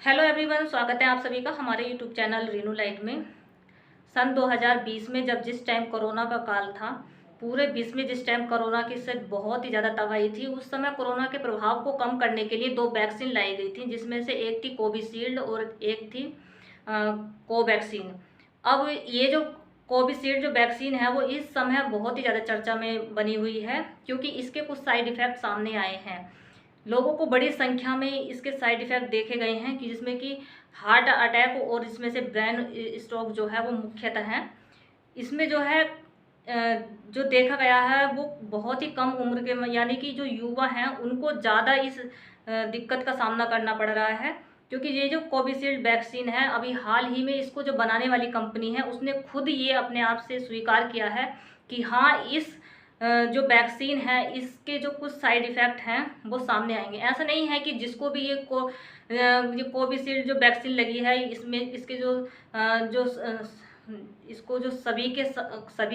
Hello everyone, स्वागत है आप सभी का हमारे यूट्यूब चैनल रीनू लाइट में। सन 2020 में जिस टाइम कोरोना का काल था, पूरे विश्व में जिस टाइम कोरोना की से बहुत ही ज़्यादा तबाही थी, उस समय कोरोना के प्रभाव को कम करने के लिए दो वैक्सीन लाई गई थी, जिसमें से एक थी कोविशील्ड और एक थी कोवैक्सीन। अब ये जो कोविशील्ड जो वैक्सीन है वो इस समय बहुत ही ज़्यादा चर्चा में बनी हुई है, क्योंकि इसके कुछ साइड इफ़ेक्ट सामने आए हैं। लोगों को बड़ी संख्या में इसके साइड इफ़ेक्ट देखे गए हैं कि जिसमें कि हार्ट अटैक और इसमें से ब्रेन स्ट्रोक जो है वो मुख्यतः है। इसमें जो है जो देखा गया है वो बहुत ही कम उम्र के यानी कि जो युवा हैं उनको ज़्यादा इस दिक्कत का सामना करना पड़ रहा है, क्योंकि ये जो कोविशील्ड वैक्सीन है अभी हाल ही में इसको जो बनाने वाली कंपनी है उसने खुद ये अपने आप से स्वीकार किया है कि हाँ, इस जो वैक्सीन है इसके जो कुछ साइड इफ़ेक्ट हैं वो सामने आएंगे। ऐसा नहीं है कि जिसको भी ये कोविशील्ड जो वैक्सीन लगी है इसमें इसके जो इसको जो सभी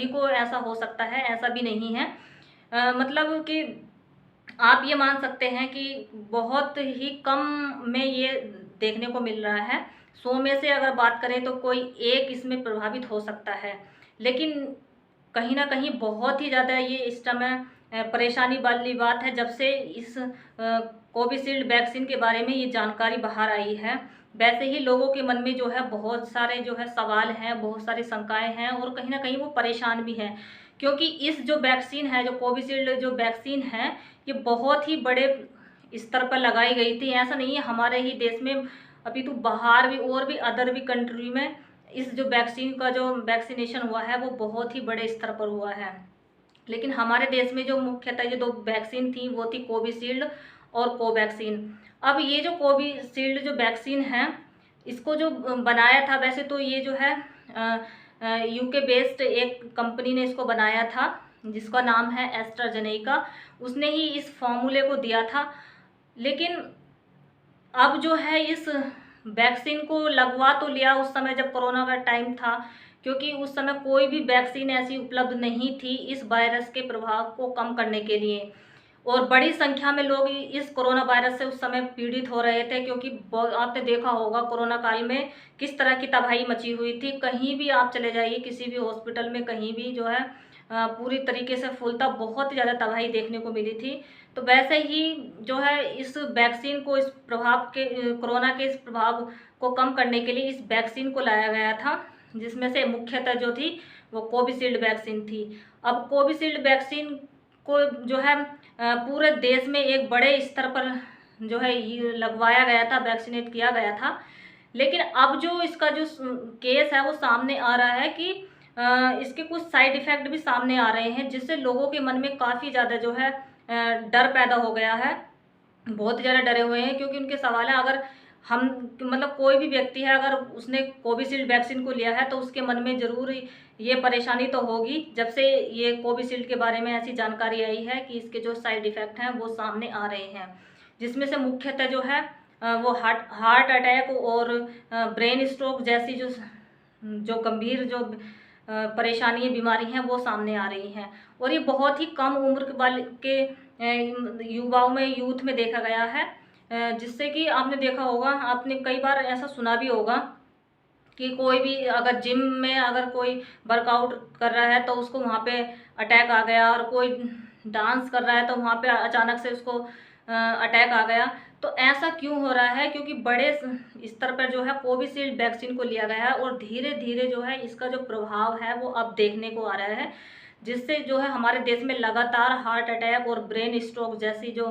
को ऐसा हो सकता है, ऐसा भी नहीं है। मतलब कि आप ये मान सकते हैं कि बहुत ही कम में ये देखने को मिल रहा है। 100 में से अगर बात करें तो कोई एक इसमें प्रभावित हो सकता है, लेकिन कहीं न कहीं बहुत ही ज़्यादा ये इस समय परेशानी वाली बात है। जब से इस कोविशील्ड वैक्सीन के बारे में ये जानकारी बाहर आई है, वैसे ही लोगों के मन में जो है बहुत सारे जो है सवाल हैं, बहुत सारी शंकाएँ हैं और कहीं न कहीं वो परेशान भी हैं। क्योंकि इस जो वैक्सीन है, जो कोविशील्ड जो वैक्सीन है, ये बहुत ही बड़े स्तर पर लगाई गई थी। ऐसा नहीं है हमारे ही देश में, अभी तो बाहर भी और भी अदर भी कंट्री में इस जो वैक्सीन का जो वैक्सीनेशन हुआ है वो बहुत ही बड़े स्तर पर हुआ है। लेकिन हमारे देश में जो मुख्यतः जो दो वैक्सीन थी वो थी कोविशील्ड और कोवैक्सीन। अब ये जो कोविशील्ड जो वैक्सीन है इसको जो बनाया था, वैसे तो ये जो है यूके बेस्ड एक कंपनी ने इसको बनाया था जिसका नाम है एस्ट्राजेनेका। उसने ही इस फॉर्मूले को दिया था। लेकिन अब जो है इस वैक्सीन को लगवा तो लिया उस समय जब कोरोना का टाइम था, क्योंकि उस समय कोई भी वैक्सीन ऐसी उपलब्ध नहीं थी इस वायरस के प्रभाव को कम करने के लिए। और बड़ी संख्या में लोग इस कोरोना वायरस से उस समय पीड़ित हो रहे थे, क्योंकि आपने देखा होगा कोरोना काल में किस तरह की तबाही मची हुई थी। कहीं भी आप चले जाइए, किसी भी हॉस्पिटल में कहीं भी जो है पूरी तरीके से फूलता बहुत ज़्यादा तबाही देखने को मिली थी। तो वैसे ही जो है इस वैक्सीन को इस प्रभाव के कोरोना के इस प्रभाव को कम करने के लिए इस वैक्सीन को लाया गया था, जिसमें से मुख्यतः जो थी वो कोविशील्ड वैक्सीन थी। अब कोविशील्ड वैक्सीन को जो है पूरे देश में एक बड़े स्तर पर जो है ये लगवाया गया था, वैक्सीनेट किया गया था। लेकिन अब जो इसका जो केस है वो सामने आ रहा है कि इसके कुछ साइड इफ़ेक्ट भी सामने आ रहे हैं, जिससे लोगों के मन में काफ़ी ज़्यादा जो है डर पैदा हो गया है। बहुत ज़्यादा डरे हुए हैं, क्योंकि उनके सवाल है अगर हम मतलब कोई भी व्यक्ति है अगर उसने कोविशील्ड वैक्सीन को लिया है तो उसके मन में ज़रूर ये परेशानी तो होगी। जब से ये कोविशील्ड के बारे में ऐसी जानकारी आई है कि इसके जो साइड इफ़ेक्ट हैं वो सामने आ रहे हैं, जिसमें से मुख्यतः जो है वो हार्ट अटैक और ब्रेन स्ट्रोक जैसी जो जो गंभीर जो परेशानी बीमारी हैं वो सामने आ रही हैं। और ये बहुत ही कम उम्र वाले के युवाओं में यूथ में देखा गया है, जिससे कि आपने देखा होगा, आपने कई बार ऐसा सुना भी होगा कि कोई भी अगर जिम में अगर कोई वर्कआउट कर रहा है तो उसको वहाँ पे अटैक आ गया, और कोई डांस कर रहा है तो वहाँ पे अचानक से उसको अटैक आ गया। तो ऐसा क्यों हो रहा है? क्योंकि बड़े स्तर पर जो है कोविशील्ड वैक्सीन को लिया गया है और धीरे धीरे जो है इसका जो प्रभाव है वो अब देखने को आ रहा है, जिससे जो है हमारे देश में लगातार हार्ट अटैक और ब्रेन स्ट्रोक जैसी जो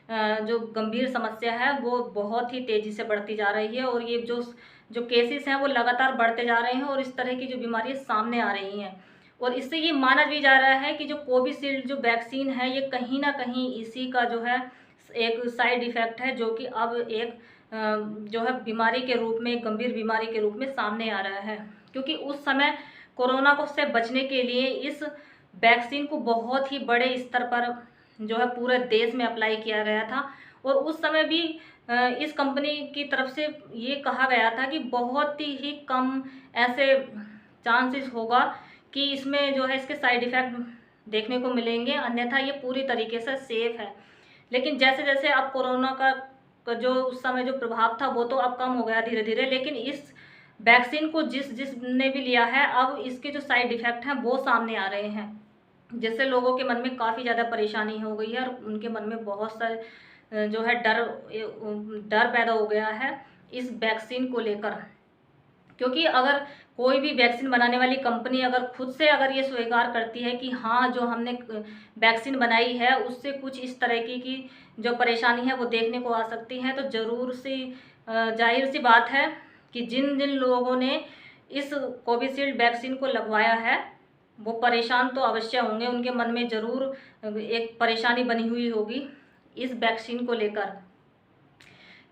गंभीर समस्या है वो बहुत ही तेज़ी से बढ़ती जा रही है। और ये जो केसेस हैं वो लगातार बढ़ते जा रहे हैं और इस तरह की जो बीमारियाँ सामने आ रही हैं। और इससे ये माना भी जा रहा है कि जो कोविशील्ड जो वैक्सीन है ये कहीं न कहीं इसी का जो है एक साइड इफ़ेक्ट है, जो कि अब एक जो है बीमारी के रूप में, गंभीर बीमारी के रूप में सामने आ रहा है। क्योंकि उस समय कोरोना को से बचने के लिए इस वैक्सीन को बहुत ही बड़े स्तर पर जो है पूरे देश में अप्लाई किया गया था। और उस समय भी इस कंपनी की तरफ से ये कहा गया था कि बहुत ही कम ऐसे चांसेस होगा कि इसमें जो है इसके साइड इफ़ेक्ट देखने को मिलेंगे, अन्यथा ये पूरी तरीके से सेफ़ है। लेकिन जैसे-जैसे अब कोरोना का का जो उस समय जो प्रभाव था वो तो अब कम हो गया धीरे धीरे, लेकिन इस वैक्सीन को जिसने भी लिया है अब इसके जो साइड इफ़ेक्ट हैं वो सामने आ रहे हैं, जिससे लोगों के मन में काफ़ी ज़्यादा परेशानी हो गई है और उनके मन में बहुत सारे जो है डर पैदा हो गया है इस वैक्सीन को लेकर। क्योंकि अगर कोई भी वैक्सीन बनाने वाली कंपनी अगर खुद से अगर ये स्वीकार करती है कि हाँ जो हमने वैक्सीन बनाई है उससे कुछ इस तरह की जो परेशानी है वो देखने को आ सकती है, तो ज़रूर सी जाहिर सी बात है कि जिन जिन लोगों ने इस कोविशील्ड वैक्सीन को लगवाया है वो परेशान तो अवश्य होंगे, उनके मन में ज़रूर एक परेशानी बनी हुई होगी इस वैक्सीन को लेकर।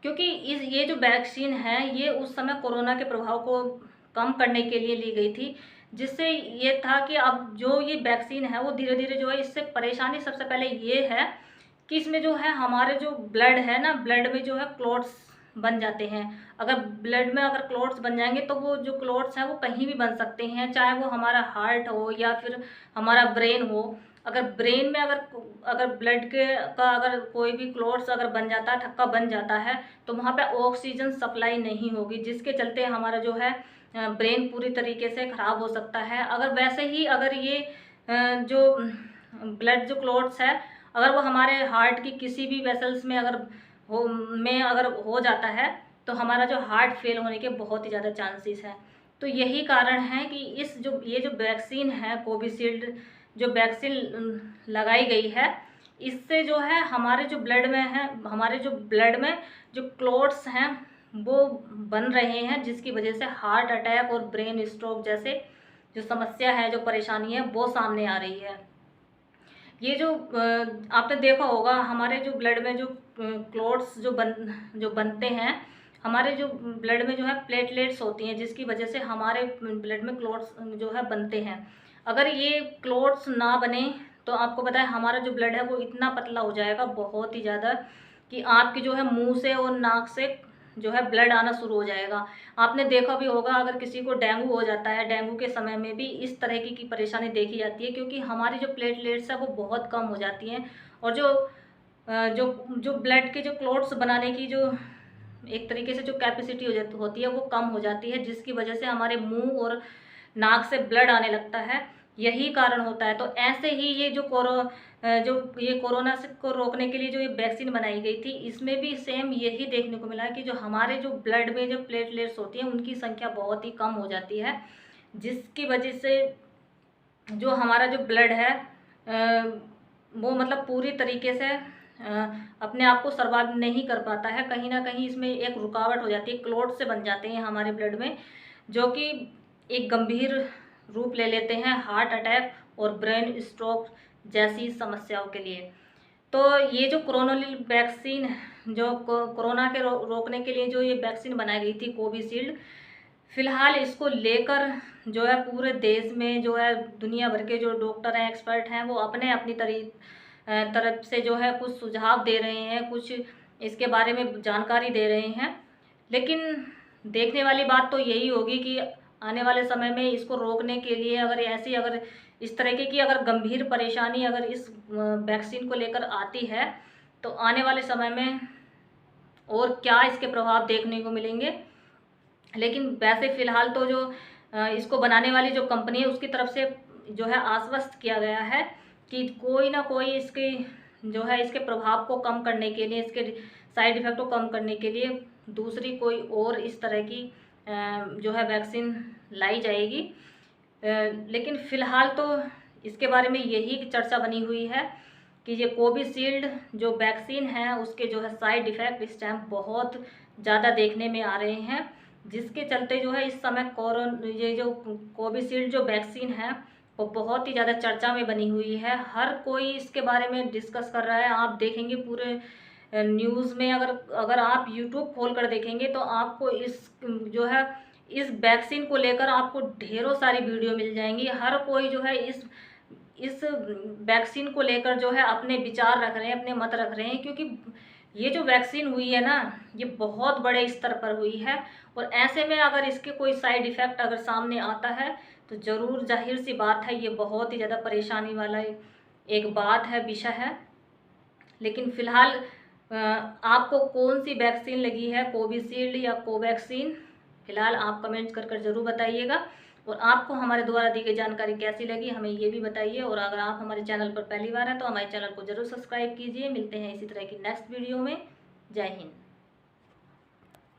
क्योंकि ये जो वैक्सीन है ये उस समय कोरोना के प्रभाव को कम करने के लिए ली गई थी, जिससे ये था कि अब जो ये वैक्सीन है वो धीरे धीरे जो है इससे परेशानी सबसे पहले ये है कि इसमें जो है हमारे जो ब्लड है ना, ब्लड में जो है क्लॉट्स बन जाते हैं। अगर ब्लड में अगर क्लॉट्स बन जाएंगे तो वो जो क्लॉट्स हैं वो कहीं भी बन सकते हैं, चाहे वो हमारा हार्ट हो या फिर हमारा ब्रेन हो। अगर ब्रेन में अगर ब्लड के का अगर कोई भी क्लॉट्स अगर बन जाता है, थक्का बन जाता है, तो वहाँ पे ऑक्सीजन सप्लाई नहीं होगी, जिसके चलते हमारा जो है ब्रेन पूरी तरीके से ख़राब हो सकता है। अगर वैसे ही अगर ये जो ब्लड जो क्लॉट्स है अगर वो हमारे हार्ट की किसी भी वेसल्स में अगर हो जाता है तो हमारा जो हार्ट फेल होने के बहुत ही ज़्यादा चांसेस हैं। तो यही कारण है कि ये जो वैक्सीन है कोविशील्ड जो वैक्सीन लगाई गई है, इससे जो है हमारे जो ब्लड में जो क्लॉट्स हैं वो बन रहे हैं, जिसकी वजह से हार्ट अटैक और ब्रेन स्ट्रोक जैसे जो समस्या है, जो परेशानी है वो सामने आ रही है। ये जो आपने देखा होगा हमारे जो ब्लड में जो क्लॉट्स जो बनते हैं, हमारे जो ब्लड में जो है प्लेटलेट्स होती हैं, जिसकी वजह से हमारे ब्लड में क्लॉट्स जो है बनते हैं। अगर ये क्लॉट्स ना बने तो आपको पता है हमारा जो ब्लड है वो इतना पतला हो जाएगा बहुत ही ज़्यादा कि आपकी जो है मुंह से और नाक से जो है ब्लड आना शुरू हो जाएगा। आपने देखा भी होगा अगर किसी को डेंगू हो जाता है, डेंगू के समय में भी इस तरह की परेशानी देखी जाती है, क्योंकि हमारी जो प्लेटलेट्स है वो बहुत कम हो जाती हैं और जो ब्लड के जो क्लॉट्स बनाने की जो एक तरीके से जो कैपेसिटी होती है वो कम हो जाती है, जिसकी वजह से हमारे मुंह और नाक से ब्लड आने लगता है। यही कारण होता है। तो ऐसे ही ये कोरोना से को रोकने के लिए जो ये वैक्सीन बनाई गई थी, इसमें भी सेम यही देखने को मिला कि जो हमारे जो ब्लड में जो प्लेटलेट्स होती हैं उनकी संख्या बहुत ही कम हो जाती है, जिसकी वजह से जो हमारा जो ब्लड है वो मतलब पूरी तरीके से अपने आप को सर्वाइव नहीं कर पाता है। कहीं ना कहीं इसमें एक रुकावट हो जाती है, क्लॉट से बन जाते हैं हमारे ब्लड में, जो कि एक गंभीर रूप ले लेते हैं हार्ट अटैक और ब्रेन स्ट्रोक जैसी समस्याओं के लिए। तो ये जो वैक्सीन जो कोरोना के रोकने के लिए जो ये वैक्सीन बनाई गई थी कोविशील्ड, फिलहाल इसको लेकर जो है पूरे देश में जो है दुनिया भर के जो डॉक्टर हैं, एक्सपर्ट हैं, वो अपनी तरफ से जो है कुछ सुझाव दे रहे हैं, कुछ इसके बारे में जानकारी दे रहे हैं। लेकिन देखने वाली बात तो यही होगी कि आने वाले समय में इसको रोकने के लिए अगर इस तरह की अगर गंभीर परेशानी अगर इस वैक्सीन को लेकर आती है तो आने वाले समय में और क्या इसके प्रभाव देखने को मिलेंगे। लेकिन वैसे फ़िलहाल तो जो इसको बनाने वाली जो कंपनी है उसकी तरफ से जो है आश्वस्त किया गया है कि कोई ना कोई इसके प्रभाव को कम करने के लिए, इसके साइड इफ़ेक्ट को कम करने के लिए दूसरी कोई और इस तरह की जो है वैक्सीन लाई जाएगी। लेकिन फ़िलहाल तो इसके बारे में यही चर्चा बनी हुई है कि ये कोविशील्ड जो वैक्सीन है उसके जो है साइड इफ़ेक्ट इस टाइम बहुत ज़्यादा देखने में आ रहे हैं, जिसके चलते जो है इस समय ये जो कोविशील्ड जो वैक्सीन है वो बहुत ही ज़्यादा चर्चा में बनी हुई है। हर कोई इसके बारे में डिस्कस कर रहा है। आप देखेंगे पूरे न्यूज़ में, अगर आप यूट्यूब खोल कर देखेंगे तो आपको इस वैक्सीन को लेकर आपको ढेरों सारी वीडियो मिल जाएंगी। हर कोई जो है इस वैक्सीन को लेकर जो है अपने विचार रख रहे हैं, अपने मत रख रहे हैं, क्योंकि ये जो वैक्सीन हुई है ना ये बहुत बड़े स्तर पर हुई है और ऐसे में अगर इसके कोई साइड इफ़ेक्ट अगर सामने आता है तो ज़रूर जाहिर सी बात है ये बहुत ही ज़्यादा परेशानी वाला एक बात है, विषय है। लेकिन फ़िलहाल आपको कौन सी वैक्सीन लगी है, कोविशील्ड या कोवैक्सीन? फिलहाल आप कमेंट्स कर जरूर बताइएगा। और आपको हमारे द्वारा दी गई जानकारी कैसी लगी हमें ये भी बताइए। और अगर आप हमारे चैनल पर पहली बार हैं तो हमारे चैनल को जरूर सब्सक्राइब कीजिए। मिलते हैं इसी तरह की नेक्स्ट वीडियो में। जय हिंद।